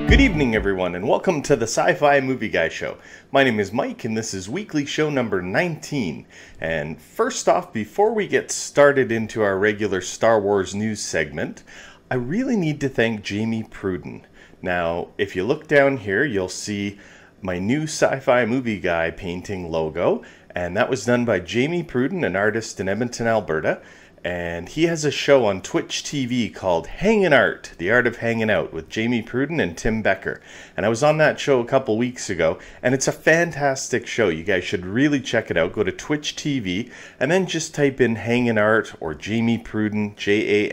Good evening, everyone, and welcome to the Sci-Fi Movie Guy Show. My name is Mike, and this is weekly show number 19. And first off, before we get started into our regular Star Wars news segment, I really need to thank Jamie Pruden. Now, if you look down here, you'll see my new Sci-Fi Movie Guy painting logo, and that was done by Jamie Pruden, an artist in Edmonton, Alberta. And he has a show on Twitch TV called Hangin' Art, The Art of Hanging Out, with Jamie Pruden and Tim Becker. And I was on that show a couple weeks ago, and it's a fantastic show. You guys should really check it out. Go to Twitch TV, and then just type in Hangin' Art or Jamie Pruden, Jamie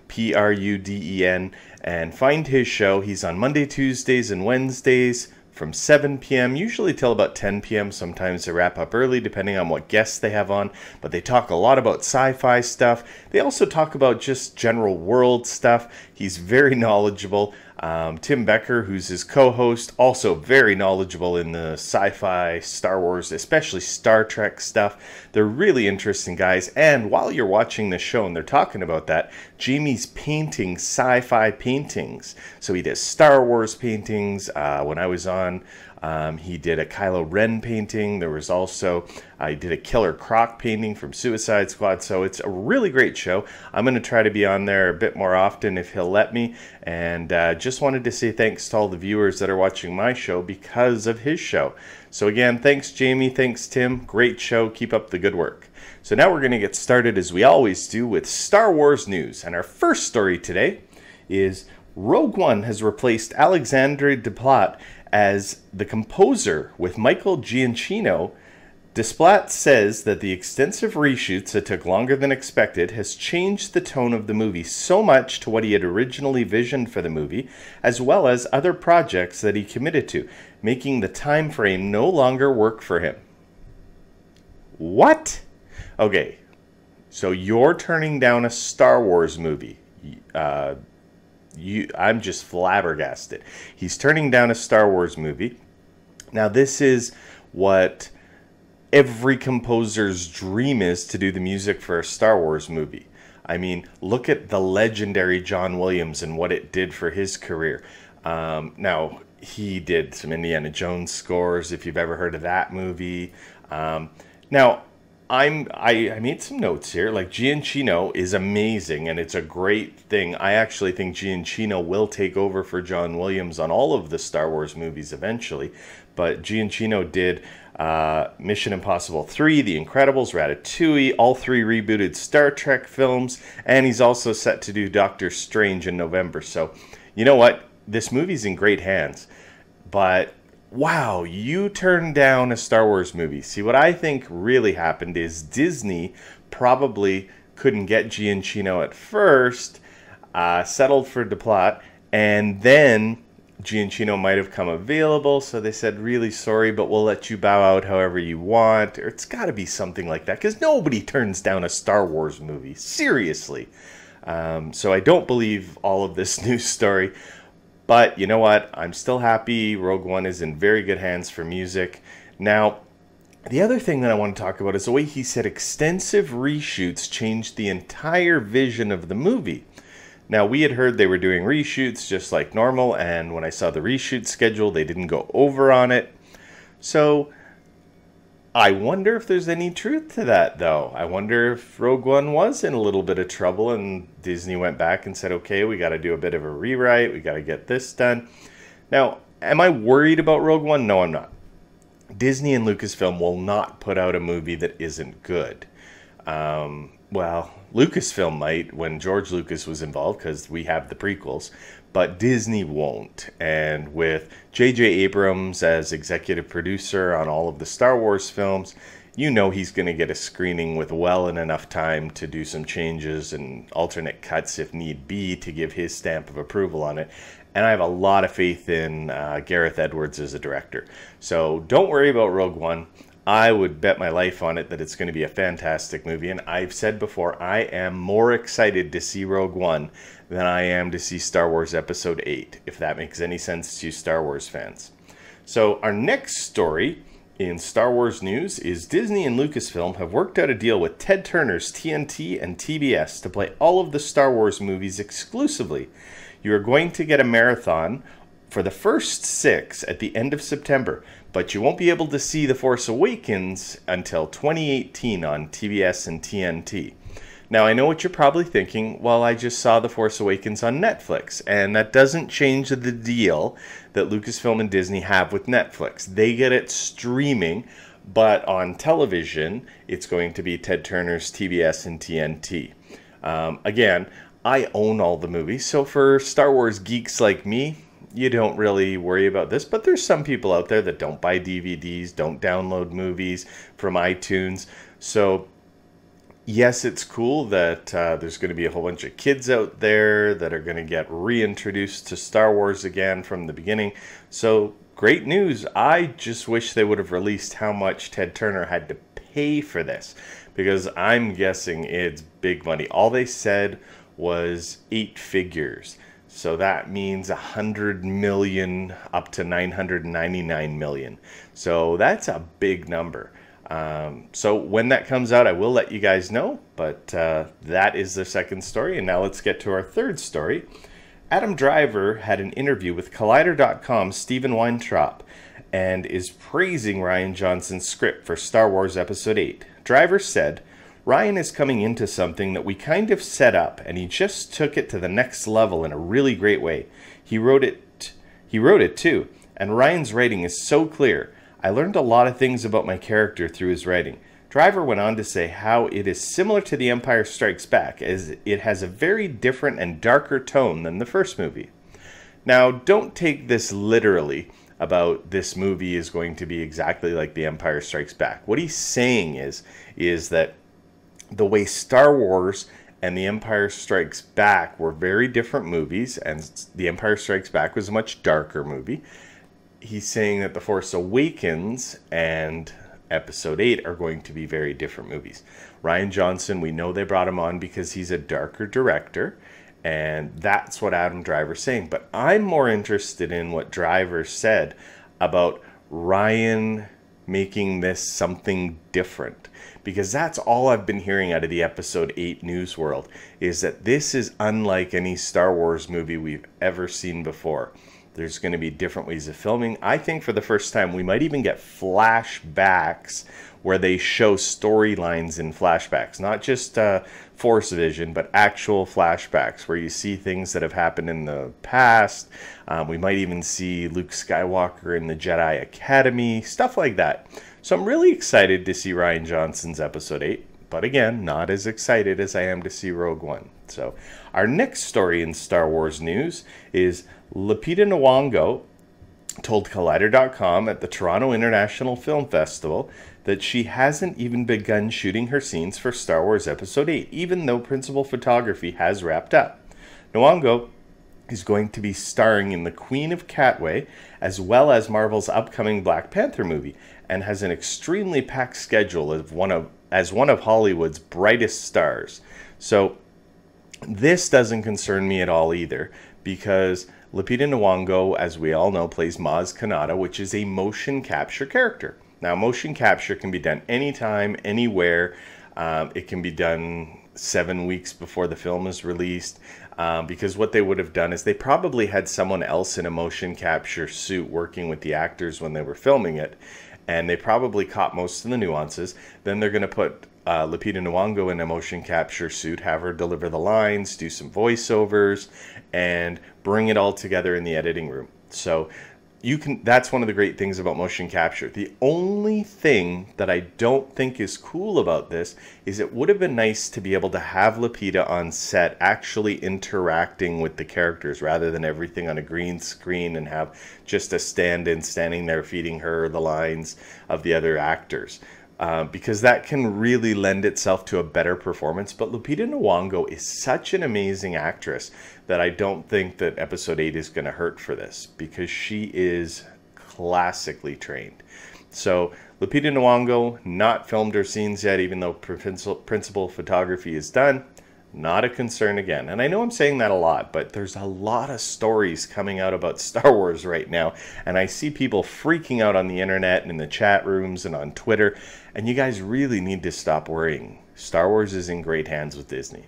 Pruden, and find his show. He's on Monday, Tuesdays, and Wednesdays from 7 p.m., usually till about 10 p.m. Sometimes they wrap up early, depending on what guests they have on. But they talk a lot about sci-fi stuff. They also talk about just general world stuff. He's very knowledgeable. Tim Becker, who's his co-host, also very knowledgeable in the sci-fi, Star Wars, especially Star Trek stuff. They're really interesting guys. And while you're watching this show and they're talking about that, Jamie's painting sci-fi paintings. So he does Star Wars paintings. When I was on, he did a Kylo Ren painting. There was also, I did a Killer Croc painting from Suicide Squad. So it's a really great show. I'm going to try to be on there a bit more often if he'll let me. And just wanted to say thanks to all the viewers that are watching my show because of his show. So again, thanks Jamie, thanks Tim. Great show. Keep up the good work. So now we're going to get started, as we always do, with Star Wars news. And our first story today is Rogue One has replaced Alexandre Desplat as the composer with Michael Giacchino. Desplat says that the extensive reshoots that took longer than expected has changed the tone of the movie so much to what he had originally visioned for the movie, as well as other projects that he committed to, making the time frame no longer work for him. What? Okay, so you're turning down a Star Wars movie. I'm just flabbergasted. He's turning down a Star Wars movie. Now, this is what every composer's dream is, to do the music for a Star Wars movie. I mean, look at the legendary John Williams and what it did for his career. Now, he did some Indiana Jones scores, if you've ever heard of that movie. Now, I made some notes here. Like, Giacchino is amazing, and it's a great thing. I actually think Giacchino will take over for John Williams on all of the Star Wars movies eventually. But Giacchino did Mission Impossible 3, The Incredibles, Ratatouille, all 3 rebooted Star Trek films, and he's also set to do Doctor Strange in November. So, you know what? This movie's in great hands. But wow, you turned down a Star Wars movie. See, what I think really happened is Disney probably couldn't get Giacchino at first, settled for Desplat, and then Giacchino might have come available, so they said, really sorry, but we'll let you bow out however you want. Or it's got to be something like that, because nobody turns down a Star Wars movie. Seriously. So I don't believe all of this news story. But you know what? I'm still happy. Rogue One is in very good hands for music. Now, the other thing that I want to talk about is the way he said extensive reshoots changed the entire vision of the movie. Now, we had heard they were doing reshoots just like normal, and when I saw the reshoot schedule, they didn't go over on it. So I wonder if there's any truth to that, though. I wonder if Rogue One was in a little bit of trouble and Disney went back and said, okay, we got to do a bit of a rewrite. We got to get this done. Now, am I worried about Rogue One? No, I'm not. Disney and Lucasfilm will not put out a movie that isn't good. Well, Lucasfilm might when George Lucas was involved, because we have the prequels, but Disney won't. And with J.J. Abrams as executive producer on all of the Star Wars films, you know he's going to get a screening with well and enough time to do some changes and alternate cuts if need be to give his stamp of approval on it. And I have a lot of faith in Gareth Edwards as a director. So don't worry about Rogue One. I would bet my life on it that it's going to be a fantastic movie. And I've said before, I am more excited to see Rogue One than I am to see Star Wars Episode 8, if that makes any sense to you Star Wars fans. So our next story In Star Wars news, is Disney and Lucasfilm have worked out a deal with Ted Turner's TNT and TBS to play all of the Star Wars movies exclusively. You are going to get a marathon for the first 6 at the end of September, but you won't be able to see The Force Awakens until 2018 on TBS and TNT. Now, I know what you're probably thinking. Well, I just saw The Force Awakens on Netflix, and that doesn't change the deal that Lucasfilm and Disney have with Netflix. They get it streaming, but on television, it's going to be Ted Turner's TBS and TNT. Again, I own all the movies, so for Star Wars geeks like me, you don't really worry about this, but there's some people out there that don't buy DVDs, don't download movies from iTunes, so yes, it's cool that there's going to be a whole bunch of kids out there that are going to get reintroduced to Star Wars again from the beginning. So, great news. I just wish they would have released how much Ted Turner had to pay for this, because I'm guessing it's big money. All they said was 8 figures. So that means 100 million up to 999 million. So that's a big number. So when that comes out, I will let you guys know, but that is the second story. And now let's get to our third story. Adam Driver had an interview with Collider.com's Stephen Weintraub and is praising Rian Johnson's script for Star Wars Episode 8. Driver said, "Rian is coming into something that we kind of set up, and he just took it to the next level in a really great way. He wrote it too, and Rian's writing is so clear. I learned a lot of things about my character through his writing." Driver went on to say how it is similar to The Empire Strikes Back, as it has a very different and darker tone than the first movie. Now, don't take this literally about this movie is going to be exactly like The Empire Strikes Back. What he's saying is that the way Star Wars and The Empire Strikes Back were very different movies, and The Empire Strikes Back was a much darker movie. He's saying that The Force Awakens and Episode 8 are going to be very different movies. Rian Johnson, we know they brought him on because he's a darker director, and that's what Adam Driver's saying. But I'm more interested in what Driver said about Rian making this something different, because that's all I've been hearing out of the Episode 8 news world, is that this is unlike any Star Wars movie we've ever seen before. There's going to be different ways of filming. I think for the first time, we might even get flashbacks where they show storylines in flashbacks. Not just Force Vision, but actual flashbacks where you see things that have happened in the past. We might even see Luke Skywalker in the Jedi Academy, stuff like that. So I'm really excited to see Rian Johnson's Episode 8. But again, not as excited as I am to see Rogue One. So our next story in Star Wars news is Lupita Nyongo told Collider.com at the Toronto International Film Festival that she hasn't even begun shooting her scenes for Star Wars Episode 8, even though principal photography has wrapped up. Nyongo is going to be starring in The Queen of Katwe, as well as Marvel's upcoming Black Panther movie, and has an extremely packed schedule as one of Hollywood's brightest stars. So this doesn't concern me at all either, because Lupita Nyongo, as we all know, plays Maz Kanata, which is a motion capture character. Now, motion capture can be done anytime, anywhere. It can be done 7 weeks before the film is released, because what they would have done is they probably had someone else in a motion capture suit working with the actors when they were filming it, and they probably caught most of the nuances. Then they're going to put Lupita Nyongo in a motion capture suit, have her deliver the lines, do some voiceovers, and bring it all together in the editing room. So that's one of the great things about motion capture. The only thing that I don't think is cool about this is it would have been nice to be able to have Lupita on set actually interacting with the characters rather than everything on a green screen and have just a stand-in standing there feeding her the lines of the other actors. Because that can really lend itself to a better performance. But Lupita Nyongo is such an amazing actress that I don't think that Episode 8 is going to hurt for this, because she is classically trained. So Lupita Nyongo, not filmed her scenes yet, even though principal photography is done. Not a concern again. And I know I'm saying that a lot, but there's a lot of stories coming out about Star Wars right now. And I see people freaking out on the internet and in the chat rooms and on Twitter. And you guys really need to stop worrying. Star Wars is in great hands with Disney.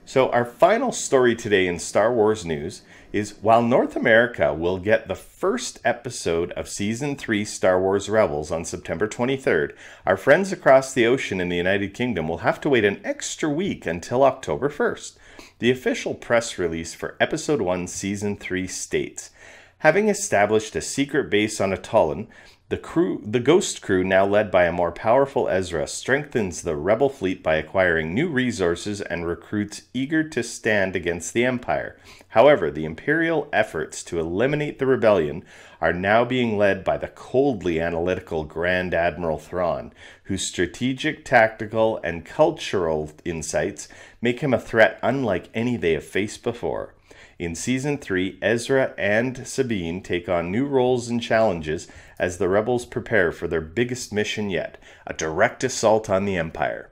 So our final story today in Star Wars news is, while North America will get the first episode of Season 3 Star Wars Rebels on September 23rd, our friends across the ocean in the United Kingdom will have to wait an extra week until October 1st. The official press release for Episode 1 Season 3 states, having established a secret base on Atollon, the Ghost Crew, now led by a more powerful Ezra, strengthens the Rebel fleet by acquiring new resources and recruits eager to stand against the Empire. However, the Imperial efforts to eliminate the rebellion are now being led by the coldly analytical Grand Admiral Thrawn, whose strategic, tactical, and cultural insights make him a threat unlike any they have faced before. In Season 3, Ezra and Sabine take on new roles and challenges as the Rebels prepare for their biggest mission yet, a direct assault on the Empire.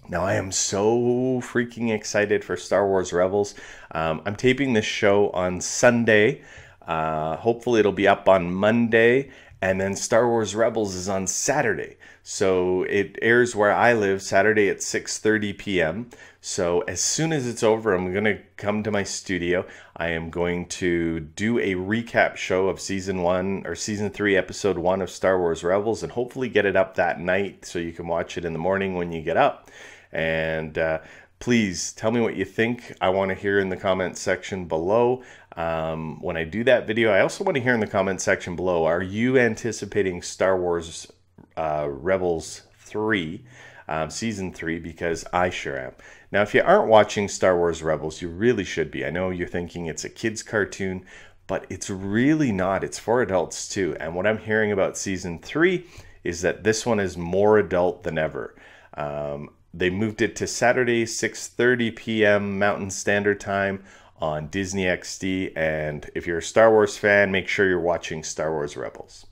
Now, I am so freaking excited for Star Wars Rebels. I'm taping this show on Sunday. Hopefully it'll be up on Monday. And then Star Wars Rebels is on Saturday. So it airs where I live Saturday at 6:30 p.m. So as soon as it's over, I'm going to come to my studio. I am going to do a recap show of Season 1 or Season 3, Episode 1 of Star Wars Rebels, and hopefully get it up that night so you can watch it in the morning when you get up. And please tell me what you think. I want to hear in the comment section below. When I do that video, I also want to hear in the comment section below, are you anticipating Star Wars Rebels 3, Season 3? Because I sure am. Now, if you aren't watching Star Wars Rebels, you really should be. I know you're thinking it's a kid's cartoon, but it's really not. It's for adults too. And what I'm hearing about Season 3 is that this one is more adult than ever. They moved it to Saturday, 6:30 p.m. Mountain Standard Time on Disney XD. And if you're a Star Wars fan, make sure you're watching Star Wars Rebels.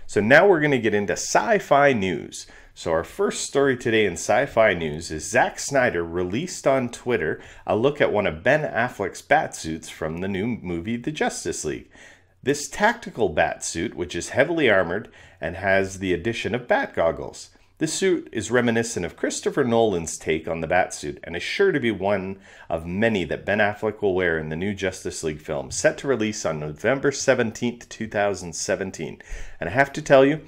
So now we're going to get into sci-fi news. So our first story today in sci-fi news is Zack Snyder released on Twitter a look at one of Ben Affleck's batsuits from the new movie The Justice League. This tactical batsuit, which is heavily armored and has the addition of bat goggles. This suit is reminiscent of Christopher Nolan's take on the batsuit and is sure to be one of many that Ben Affleck will wear in the new Justice League film, set to release on November 17th, 2017. And I have to tell you,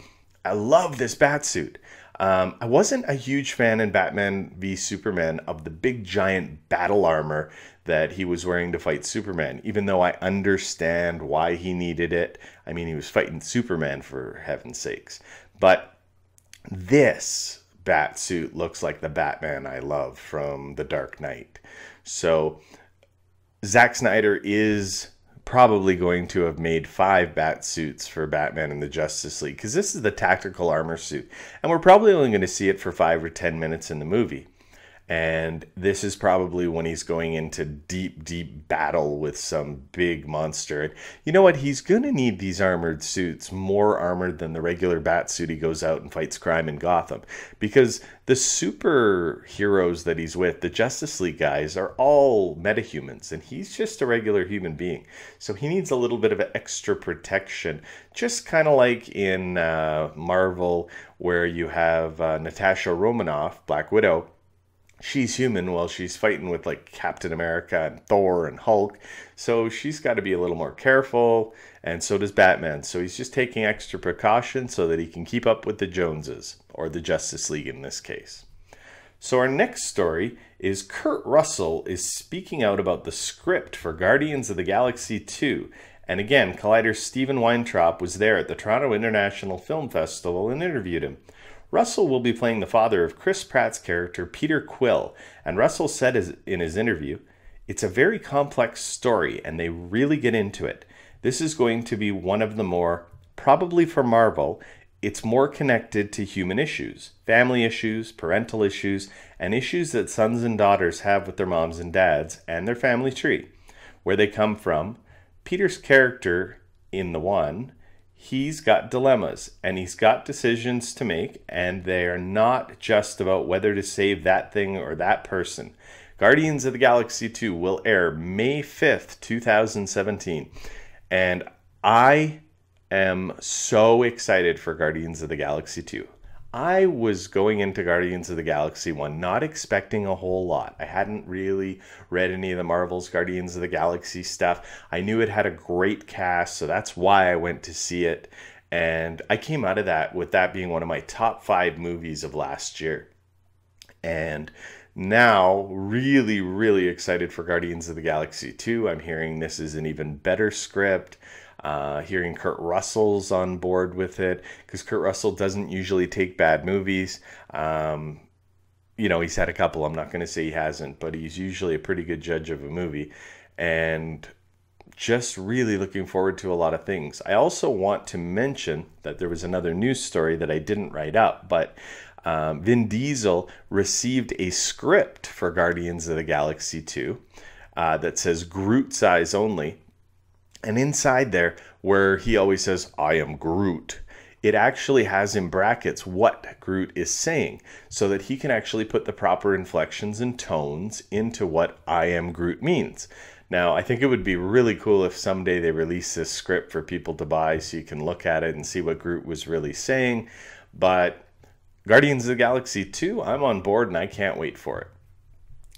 I love this batsuit. I wasn't a huge fan in Batman v Superman of the big giant battle armor that he was wearing to fight Superman, even though I understand why he needed it. I mean, he was fighting Superman, for heaven's sakes. But this batsuit looks like the Batman I love from The Dark Knight. So Zack Snyder is probably going to have made 5 bat suits for Batman in the Justice League, because this is the tactical armor suit, and we're probably only going to see it for 5 or 10 minutes in the movie. And this is probably when he's going into deep battle with some big monster. And you know what? He's going to need these armored suits, more armored than the regular bat suit he goes out and fights crime in Gotham. Because the superheroes that he's with, the Justice League guys, are all metahumans. And he's just a regular human being. So he needs a little bit of extra protection. Just kind of like in Marvel, where you have Natasha Romanoff, Black Widow. She's human while she's fighting with like Captain America and Thor and Hulk. So she's got to be a little more careful, and so does Batman. So he's just taking extra precaution so that he can keep up with the Joneses, or the Justice League in this case. So our next story is Kurt Russell is speaking out about the script for Guardians of the Galaxy 2. And again, Collider's Stephen Weintraub was there at the Toronto International Film Festival and interviewed him. Russell will be playing the father of Chris Pratt's character, Peter Quill, and Russell said in his interview, "It's a very complex story, and they really get into it. This is going to be one of the more, probably for Marvel, it's more connected to human issues, family issues, parental issues, and issues that sons and daughters have with their moms and dads, and their family tree, where they come from. Peter's character in the one, he's got dilemmas and he's got decisions to make, and they are not just about whether to save that thing or that person. Guardians of the Galaxy 2 will air May 5th, 2017. And I am so excited for Guardians of the Galaxy 2. I was going into Guardians of the Galaxy 1 not expecting a whole lot. I hadn't really read any of the Marvel's Guardians of the Galaxy stuff. I knew it had a great cast, so that's why I went to see it. And I came out of that with that being one of my top 5 movies of last year. And now, really, really excited for Guardians of the Galaxy 2. I'm hearing this is an even better script. Hearing Kurt Russell's on board with it, because Kurt Russell doesn't usually take bad movies. He's had a couple. I'm not going to say he hasn't, but he's usually a pretty good judge of a movie. And just really looking forward to a lot of things. I also want to mention that there was another news story that I didn't write up, but Vin Diesel received a script for Guardians of the Galaxy 2 that says Groot size only. And inside there, where he always says, "I am Groot," it actually has in brackets what Groot is saying, so that he can actually put the proper inflections and tones into what "I am Groot" means. Now, I think it would be really cool if someday they release this script for people to buy so you can look at it and see what Groot was really saying. But Guardians of the Galaxy 2, I'm on board and I can't wait for it.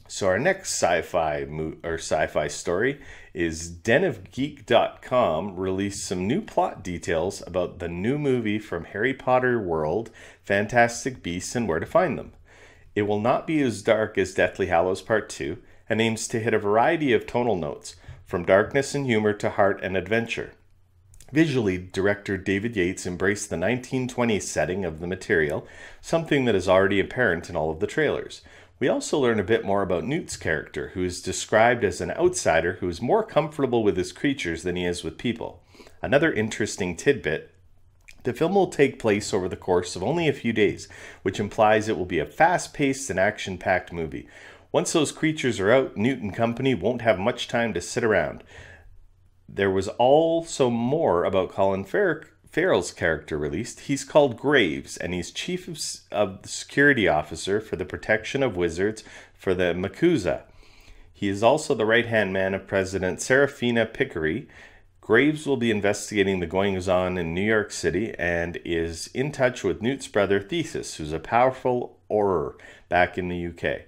So our next sci-fi story is denofgeek.com released some new plot details about the new movie from Harry Potter world, Fantastic Beasts and Where to Find Them. It will not be as dark as Deathly Hallows Part 2 and aims to hit a variety of tonal notes, from darkness and humor to heart and adventure. Visually, director David Yates embraced the 1920s setting of the material, something that is already apparent in all of the trailers. We also learn a bit more about Newt's character, who is described as an outsider who is more comfortable with his creatures than he is with people. Another interesting tidbit: the film will take place over the course of only a few days, which implies it will be a fast-paced and action-packed movie. Once those creatures are out, Newt and company won't have much time to sit around. There was also more about Colin Farrell's character released. He's called Graves, and he's chief of the security officer for the protection of wizards for the Makuza. He is also the right-hand man of President Serafina Picquery. Graves will be investigating the goings-on in New York City and is in touch with Newt's brother Theseus, who's a powerful Auror back in the UK.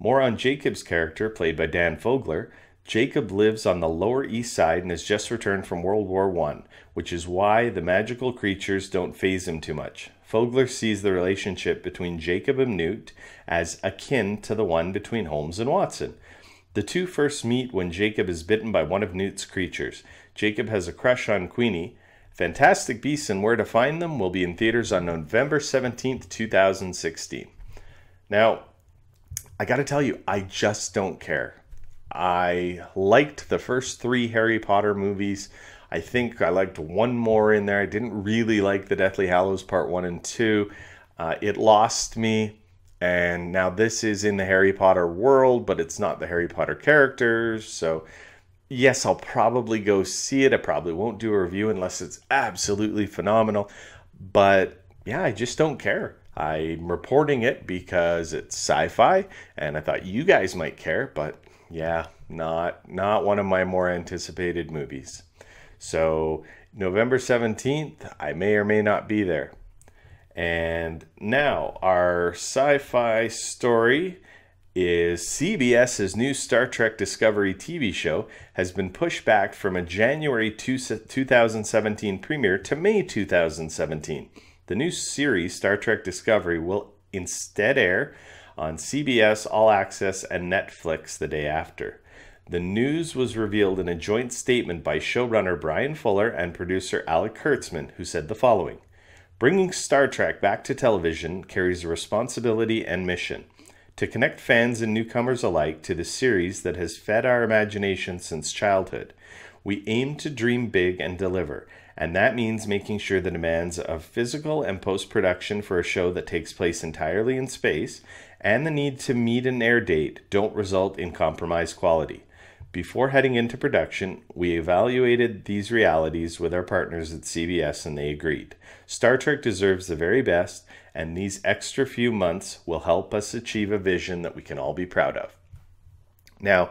More on Jacob's character, played by Dan Fogler. Jacob lives on the Lower East Side and has just returned from World War I, which is why the magical creatures don't faze him too much. Fogler sees the relationship between Jacob and Newt as akin to the one between Holmes and Watson. The two first meet when Jacob is bitten by one of Newt's creatures. Jacob has a crush on Queenie. Fantastic Beasts and Where to Find Them will be in theaters on November 17th, 2016. Now, I gotta tell you, I just don't care. I liked the first 3 Harry Potter movies. I think I liked one more in there. I didn't really like the Deathly Hallows Part 1 and 2. It lost me. And now this is in the Harry Potter world, but it's not the Harry Potter characters. So yes, I'll probably go see it. I probably won't do a review unless it's absolutely phenomenal. But yeah, I just don't care. I'm reporting it because it's sci-fi, and I thought you guys might care, but yeah, not one of my more anticipated movies. So November 17th, I may or may not be there. And now our sci-fi story is CBS's new Star Trek Discovery TV show has been pushed back from a January 2017 premiere to May 2017. The new series, Star Trek Discovery, will instead air on CBS All Access and Netflix the day after. The news was revealed in a joint statement by showrunner Brian Fuller and producer Alec Kurtzman, who said the following: "Bringing Star Trek back to television carries a responsibility and mission to connect fans and newcomers alike to the series that has fed our imagination since childhood. We aim to dream big and deliver, and that means making sure the demands of physical and post-production for a show that takes place entirely in space and the need to meet an air date don't result in compromised quality. Before heading into production, we evaluated these realities with our partners at CBS and they agreed. Star Trek deserves the very best, and these extra few months will help us achieve a vision that we can all be proud of." Now,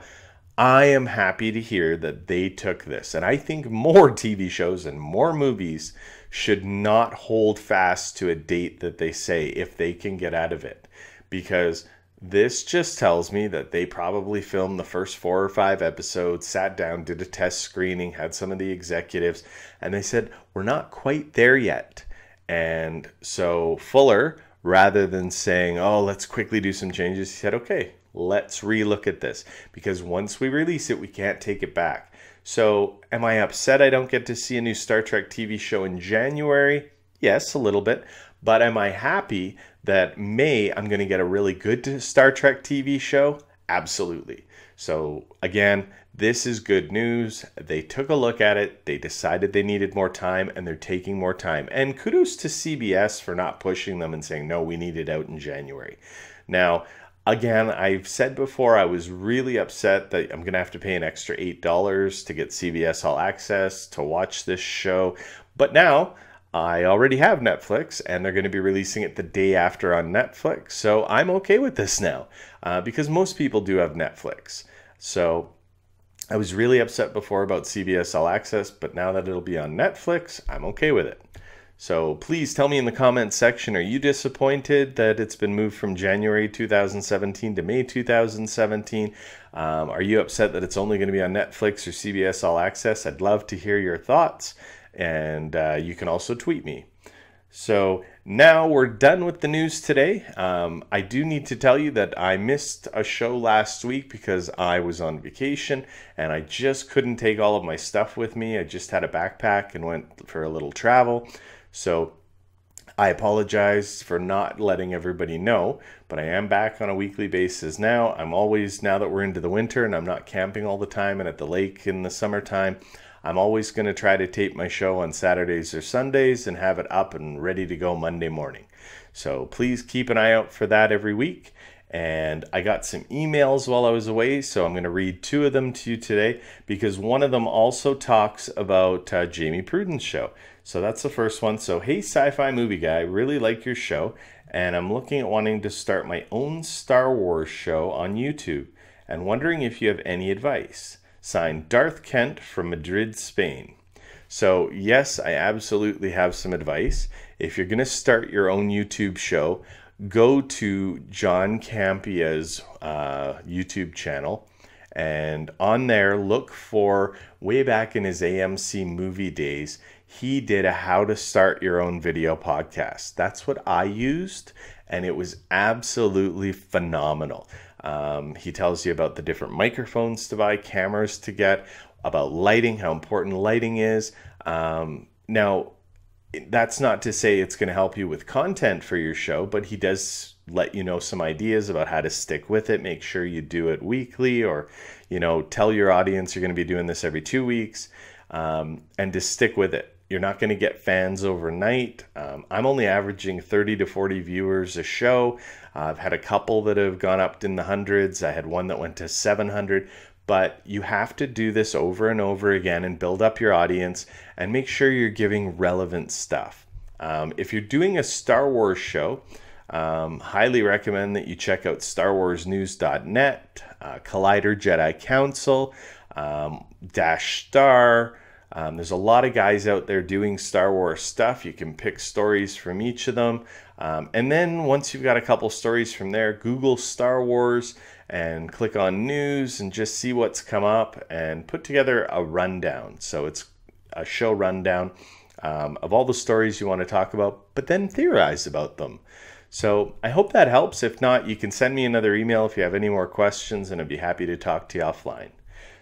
I am happy to hear that they took this, and I think more TV shows and more movies should not hold fast to a date that they say if they can get out of it, because this just tells me that they probably filmed the first 4 or 5 episodes, sat down, did a test screening, had some of the executives, and they said, we're not quite there yet. And so Fuller, rather than saying, oh, let's quickly do some changes, he said, okay, let's relook at this, because once we release it, we can't take it back. So am I upset I don't get to see a new Star Trek TV show in January? Yes, a little bit. But am I happy that May I'm going to get a really good Star Trek TV show? Absolutely. So again, this is good news. They took a look at it. They decided they needed more time, and they're taking more time. And kudos to CBS for not pushing them and saying, no, we need it out in January. Now, again, I've said before, I was really upset that I'm going to have to pay an extra $8 to get CBS All Access to watch this show. But now I already have Netflix, and they're going to be releasing it the day after on Netflix. So I'm okay with this now, because most people do have Netflix. So I was really upset before about CBS All Access, but now that it'll be on Netflix, I'm okay with it. So please tell me in the comments section, are you disappointed that it's been moved from January 2017 to May 2017? Are you upset that it's only going to be on Netflix or CBS All Access? I'd love to hear your thoughts, and you can also tweet me. So now we're done with the news today. I do need to tell you that I missed a show last week because I was on vacation and I just couldn't take all of my stuff with me. I just had a backpack and went for a little travel. So I apologize for not letting everybody know, but I am back on a weekly basis now. Now that we're into the winter and I'm not camping all the time and at the lake in the summertime, I'm always going to try to tape my show on Saturdays or Sundays and have it up and ready to go Monday morning. So please keep an eye out for that every week. And I got some emails while I was away, so I'm going to read 2 of them to you today, because one of them also talks about Jamie Pruden's show. So that's the first one. So, hey, Sci-Fi movie guy, really like your show, and I'm looking at wanting to start my own Star Wars show on YouTube, and wondering if you have any advice. Signed, Darth Kent from Madrid, Spain. So yes, I absolutely have some advice. If you're going to start your own YouTube show, go to John Campia's YouTube channel, and on there look for, way back in his AMC movie days, he did a how to start your own video podcast. That's what I used, and it was absolutely phenomenal. He tells you about the different microphones to buy, cameras to get, about lighting, how important lighting is. Now, that's not to say it's going to help you with content for your show, but he does let you know some ideas about how to stick with it. Make sure you do it weekly, or, tell your audience you're going to be doing this every 2 weeks, and to stick with it. You're not going to get fans overnight. I'm only averaging 30 to 40 viewers a show. I've had a couple that have gone up in the hundreds. I had one that went to 700. But you have to do this over and over again and build up your audience and make sure you're giving relevant stuff. If you're doing a Star Wars show, highly recommend that you check out StarWarsNews.net, Collider Jedi Council, Dash Star. There's a lot of guys out there doing Star Wars stuff. You can pick stories from each of them. And then once you've got a couple stories from there, Google Star Wars and click on news and just see what's come up and put together a rundown. So it's a show rundown of all the stories you want to talk about, but then theorize about them. So I hope that helps. If not, you can send me another email if you have any more questions, and I'd be happy to talk to you offline.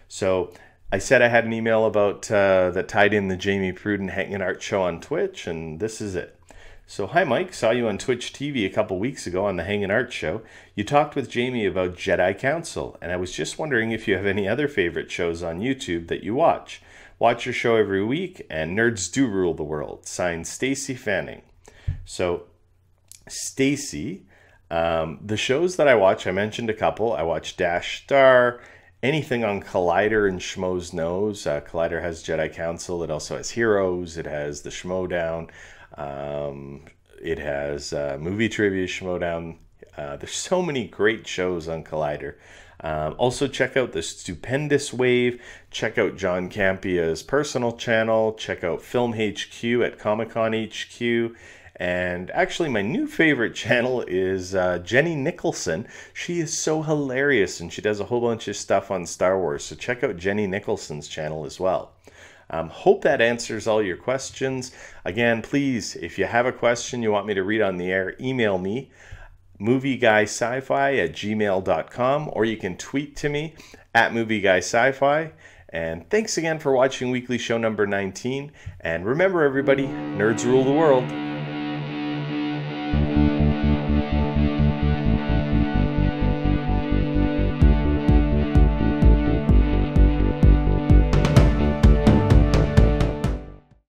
So I said I had an email about that tied in the Jamie Pruden Hanging Art show on Twitch, and this is it. So, hi Mike, saw you on Twitch TV a couple weeks ago on the Hanging Art show. You talked with Jamie about Jedi Council, and I was just wondering if you have any other favorite shows on YouTube that you watch. Watch your show every week, and nerds do rule the world. Signed, Stacy Fanning. So, Stacy, the shows that I watch, I mentioned a couple. I watch Dash Star, anything on Collider and Schmoes Knows. Collider has Jedi Council. It also has Heroes. It has the Schmodown. It has Movie Trivia Schmodown. There's so many great shows on Collider. Also, check out the Stupendous Wave. Check out John Campia's personal channel. Check out Film HQ at Comic Con HQ. And actually, my new favorite channel is Jenny Nicholson. She is so hilarious, and she does a whole bunch of stuff on Star Wars. So check out Jenny Nicholson's channel as well. Hope that answers all your questions. Again, please, if you have a question you want me to read on the air, email me, movieguySci-fi@gmail.com, or you can tweet to me at movieguySci-fi. And thanks again for watching Weekly Show number 19. And remember, everybody, nerds rule the world.